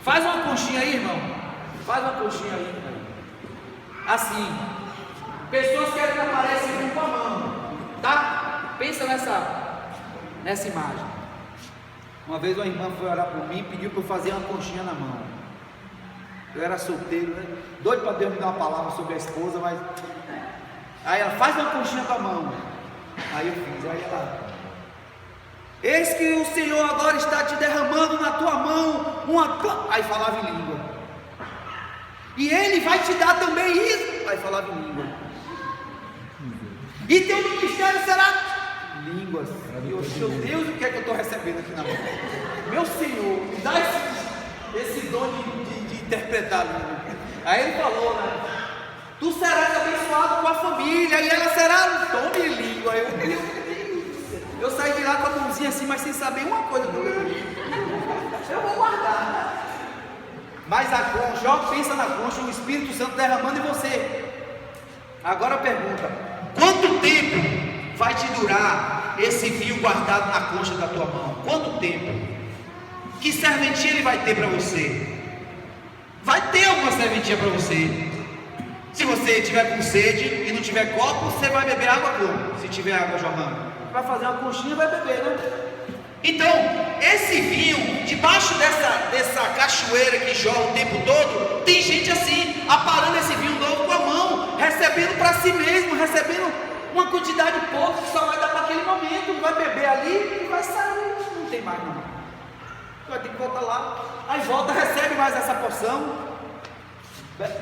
Faz uma conchinha aí, irmão. Assim. Pessoas querem que apareça esse vinho com a mão. Tá? Pensa nessa imagem. Uma vez uma irmã foi orar por mim e pediu para eu fazer uma conchinha na mão. Eu era solteiro, né? Doido para Deus me dar uma palavra sobre a esposa, mas... Aí ela, faz uma conchinha com a mão. Aí eu fiz, aí ela... Eis que o Senhor agora está te derramando na tua mão uma... Aí falava em língua. E Ele vai te dar também isso. Aí falava em língua. E teu ministério será... Línguas. Meu Deus, o que é que eu estou recebendo aqui na mão? Meu Senhor, me dá esse dom de interpretar. Aí ele falou, né? Tu serás abençoado com a família, e ela será um dom de língua. Eu saí de lá com a mãozinha assim, mas sem saber uma coisa. Eu vou guardar. Mas a concha, ó, pensa na concha, o Espírito Santo derramando em você. Agora pergunta: quanto tempo vai te durar esse vinho guardado na concha da tua mão? Quanto tempo? Que serventia ele vai ter para você? Vai ter alguma serventia para você. Se você tiver com sede e não tiver copo, você vai beber água como? Se tiver água jorrando, vai fazer uma conchinha e vai beber, né? Então, esse vinho, debaixo dessa cachoeira que jorra o tempo todo, tem gente assim, aparando esse vinho novo com a mão, recebendo para si mesmo, recebendo uma quantidade pouca que só vai dar para aquele momento, vai beber ali e vai sair, não tem mais não. Vai ter que voltar lá, aí volta, recebe mais essa porção,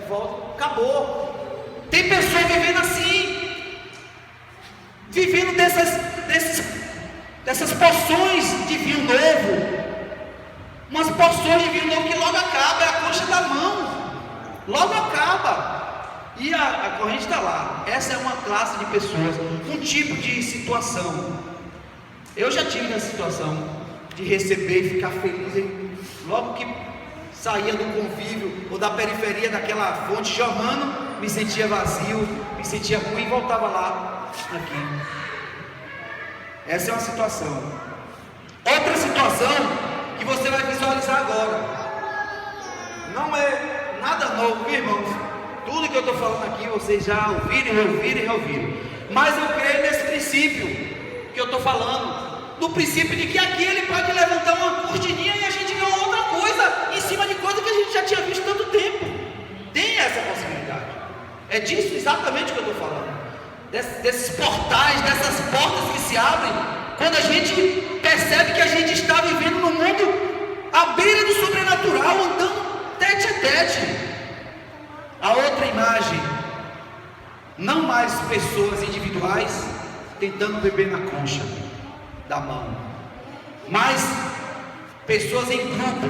volta, acabou. Tem pessoas vivendo assim, vivendo dessas porções de vinho novo, umas porções de vinho novo que logo acaba, é a concha da mão, logo acaba. E a corrente está lá. Essa é uma classe de pessoas, um tipo de situação. Eu já tive nessa situação de receber e ficar feliz, logo que saía do convívio ou da periferia daquela fonte jorrando, me sentia vazio, me sentia ruim e voltava lá, aqui. Essa é uma situação. Outra situação que você vai visualizar agora, não é nada novo, viu, irmãos? Tudo que eu estou falando aqui vocês já ouviram, reouviram. Mas eu creio nesse princípio que eu estou falando, do princípio de que aqui ele pode levantar uma cortininha e a gente vê outra coisa em cima de coisa que a gente já tinha visto tanto tempo. Tem essa possibilidade. É disso exatamente que eu estou falando. Desses portais, dessas portas que se abrem, quando a gente percebe que a gente está vivendo num mundo à beira do sobrenatural, andando tete a tete. A outra imagem, não mais pessoas individuais tentando beber na concha da mão, mas pessoas em grupo,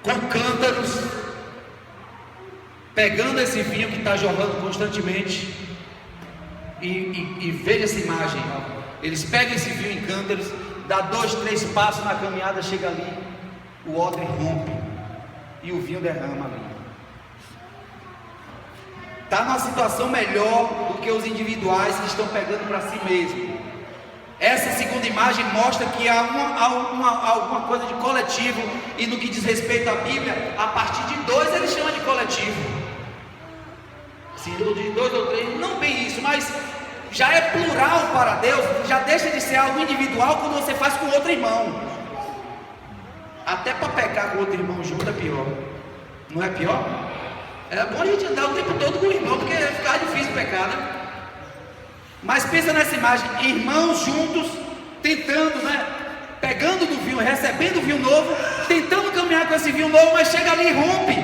com cântaros, pegando esse vinho que está jorrando constantemente, e veja essa imagem, eles pegam esse vinho em cântaros, dá 2, 3 passos na caminhada, chega ali, o odre rompe, e o vinho derrama ali. Está numa situação melhor do que os individuais que estão pegando para si mesmo. Essa segunda imagem mostra que há alguma coisa de coletivo, e no que diz respeito à Bíblia, a partir de 2 ele chama de coletivo. Se de 2 ou 3, não bem isso, mas já é plural para Deus, já deixa de ser algo individual quando você faz com outro irmão. Até para pecar com outro irmão junto é pior. Não é pior? Era bom a gente andar o tempo todo com o irmão, porque ficar difícil pecar, né? Mas pensa nessa imagem, irmãos juntos, tentando, pegando do vinho, recebendo o vinho novo, tentando caminhar com esse vinho novo, mas chega ali e rompe.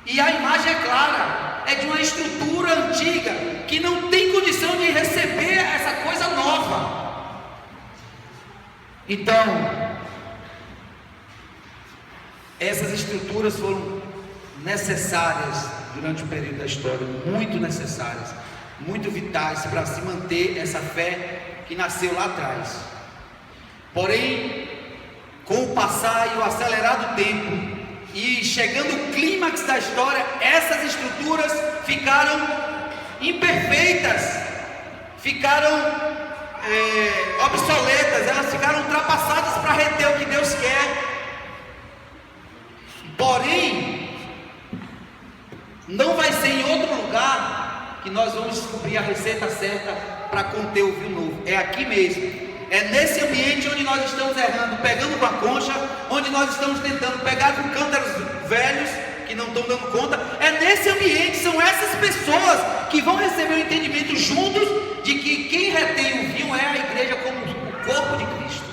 E a imagem é clara, é de uma estrutura antiga, que não tem condição de receber essa coisa nova. Então, essas estruturas foram necessárias durante o período da história, muito necessárias, muito vitais para se manter essa fé que nasceu lá atrás. Porém, com o passar e o acelerado tempo, e chegando o clímax da história, essas estruturas ficaram imperfeitas, ficaram obsoletas, elas ficaram ultrapassadas para reter o que Deus quer. Porém, não vai ser em outro lugar que nós vamos descobrir a receita certa para conter o vinho novo. É aqui mesmo. É nesse ambiente onde nós estamos errando, pegando com a concha, onde nós estamos tentando pegar com cântaros velhos que não estão dando conta. É nesse ambiente, são essas pessoas que vão receber o entendimento juntos de que quem retém o vinho é a igreja como o corpo de Cristo.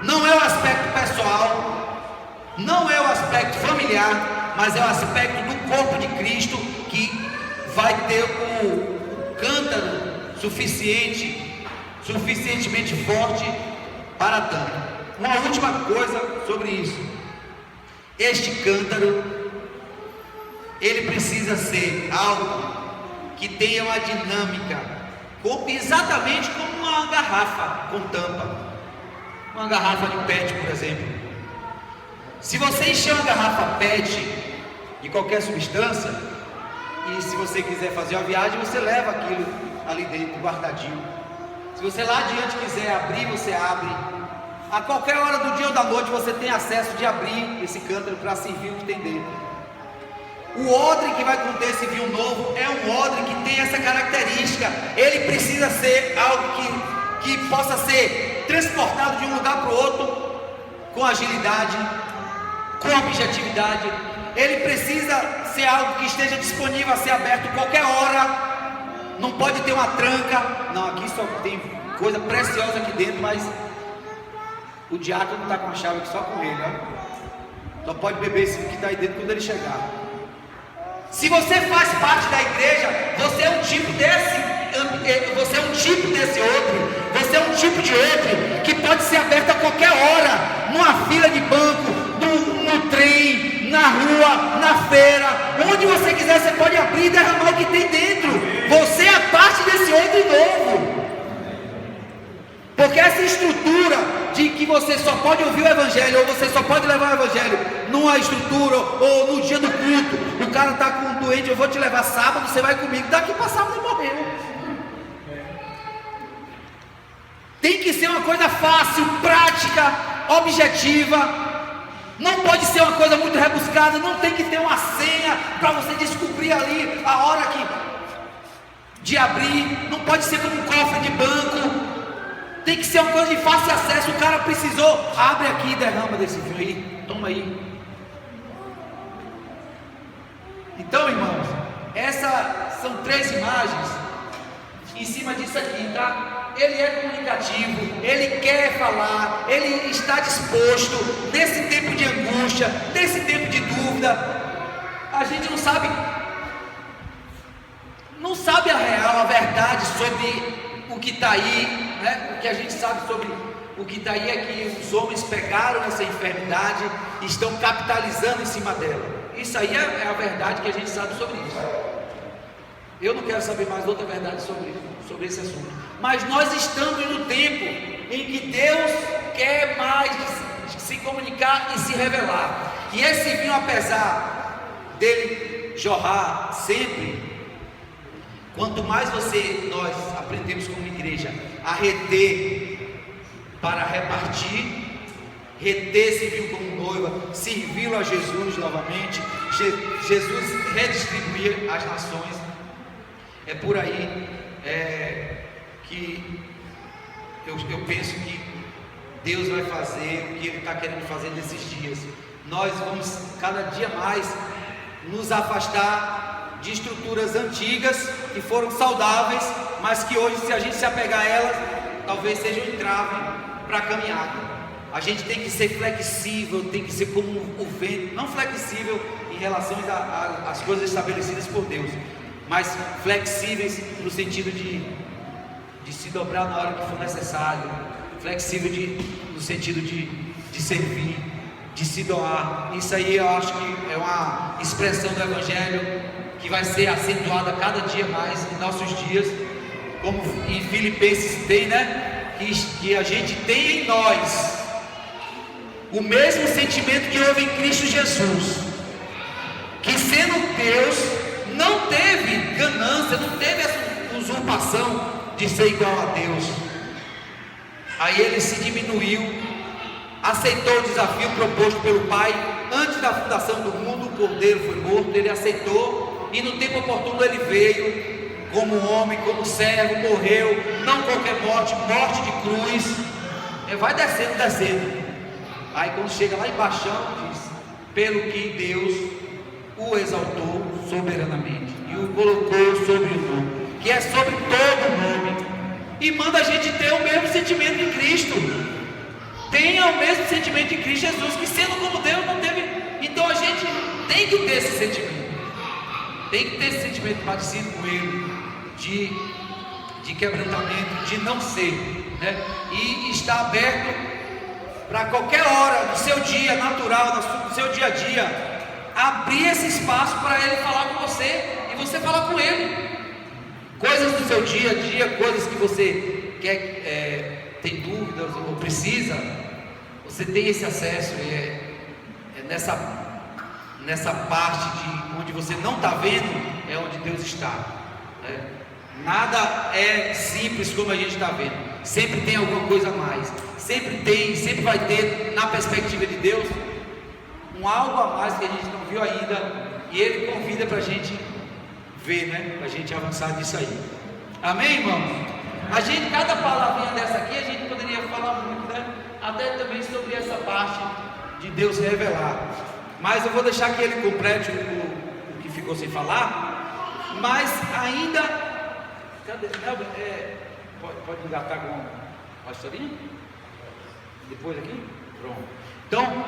Não é o aspecto pessoal, não é o aspecto familiar, mas é o aspecto do corpo de Cristo que vai ter o cântaro suficientemente forte para tanto. Uma última coisa sobre isso: este cântaro, ele precisa ser algo que tenha uma dinâmica, exatamente como uma garrafa com tampa, uma garrafa de PET, por exemplo. Se você encher uma garrafa PET de qualquer substância, e se você quiser fazer uma viagem, você leva aquilo ali dentro, guardadinho. Se você lá adiante quiser abrir, você abre. A qualquer hora do dia ou da noite você tem acesso de abrir esse cântaro para servir o que tem dentro. O odre que vai conter esse vinho novo é um odre que tem essa característica. Ele precisa ser algo que possa ser transportado de um lugar para o outro com agilidade, com objetividade. Ele precisa ser algo que esteja disponível a ser aberto qualquer hora. Não pode ter uma tranca. Não, aqui só tem coisa preciosa aqui dentro, mas o diácono está com a chave aqui só com ele, ó. Só pode beber esse que está aí dentro quando ele chegar. Se você faz parte da igreja, você é um tipo desse outro. Você é um tipo de outro que pode ser aberto a qualquer hora, numa fila de banco, no trem, na rua, na feira, onde você quiser, você pode abrir e derramar o que tem dentro. Você é parte desse outro novo. Porque essa estrutura de que você só pode ouvir o Evangelho, ou você só pode levar o Evangelho numa estrutura, ou no dia do culto, o cara está com um doente, eu vou te levar sábado, você vai comigo, daqui para sábado ele morreu. Tem que ser uma coisa fácil, prática, objetiva. Não pode ser uma coisa muito rebuscada. Não tem que ter uma senha para você descobrir ali a hora de abrir. Não pode ser como um cofre de banco. Tem que ser uma coisa de fácil acesso. O cara precisou, abre aqui e derrama desse vinho aí. Toma aí. Então, irmãos, essas são 3 imagens em cima disso aqui, tá? Ele é comunicativo, ele quer falar, ele está disposto. Nesse tempo de angústia, nesse tempo de dúvida, a gente não sabe a real, a verdade sobre o que está aí, né? O que a gente sabe sobre o que está aí é que os homens pegaram essa enfermidade e estão capitalizando em cima dela. Isso aí é a verdade que a gente sabe sobre isso. Eu não quero saber mais outra verdade sobre esse assunto. Mas nós estamos no tempo em que Deus quer mais se comunicar e se revelar. E esse vinho, apesar dele jorrar sempre, quanto mais nós aprendemos como igreja a reter para repartir, reter esse vinho como noiva, servi-lo a Jesus novamente, Jesus redistribuir as nações. É por aí que eu penso que Deus vai fazer o que Ele está querendo fazer nesses dias. Nós vamos cada dia mais nos afastar de estruturas antigas que foram saudáveis, mas que hoje, se a gente se apegar a elas, talvez seja um entrave para a caminhada. A gente tem que ser flexível, tem que ser como o vento, não flexível em relação às coisas estabelecidas por Deus, mas flexíveis no sentido de se dobrar na hora que for necessário, flexível no sentido de servir, de se doar. Isso aí eu acho que é uma expressão do Evangelho que vai ser acentuada cada dia mais em nossos dias, como em Filipenses tem, né? Que a gente tem em nós o mesmo sentimento que houve em Cristo Jesus, que sendo Deus, não teve ganância, não teve essa usurpação de ser igual a Deus. Aí ele se diminuiu, aceitou o desafio proposto pelo Pai. Antes da fundação do mundo, o Cordeiro foi morto, ele aceitou, e no tempo oportuno ele veio como homem, como servo, morreu, não qualquer morte, morte de cruz. Ele vai descendo. Aí quando chega lá embaixo, diz: pelo que Deus o exaltou soberanamente e o colocou sobre o nome, que é sobre todo nome, e manda a gente ter o mesmo sentimento em Cristo. Tenha o mesmo sentimento em Cristo Jesus, que sendo como Deus não teve. Então a gente tem que ter esse sentimento, tem que ter esse sentimento parecido com Ele, de quebrantamento, de não ser, né? E estar aberto para qualquer hora do seu dia natural, do seu dia a dia, abrir esse espaço para Ele falar com você e você falar com Ele. Coisas do seu dia a dia, coisas que você quer, tem dúvidas ou precisa, você tem esse acesso. E é nessa parte de onde você não está vendo, é onde Deus está, né? Nada é simples como a gente está vendo, sempre tem alguma coisa a mais, sempre vai ter, na perspectiva de Deus, um algo a mais que a gente não viu ainda, e Ele convida para a gente ver, né? Para a gente avançar nisso aí. Amém, irmãos? Cada palavrinha dessa aqui, a gente poderia falar muito, né? Até também sobre essa parte de Deus revelar, mas eu vou deixar que Ele complete o que ficou sem falar. Mas ainda, cadê? Pode engatar com a historinha? Depois aqui? Pronto. Então,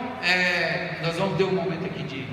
nós vamos ter um momento aqui de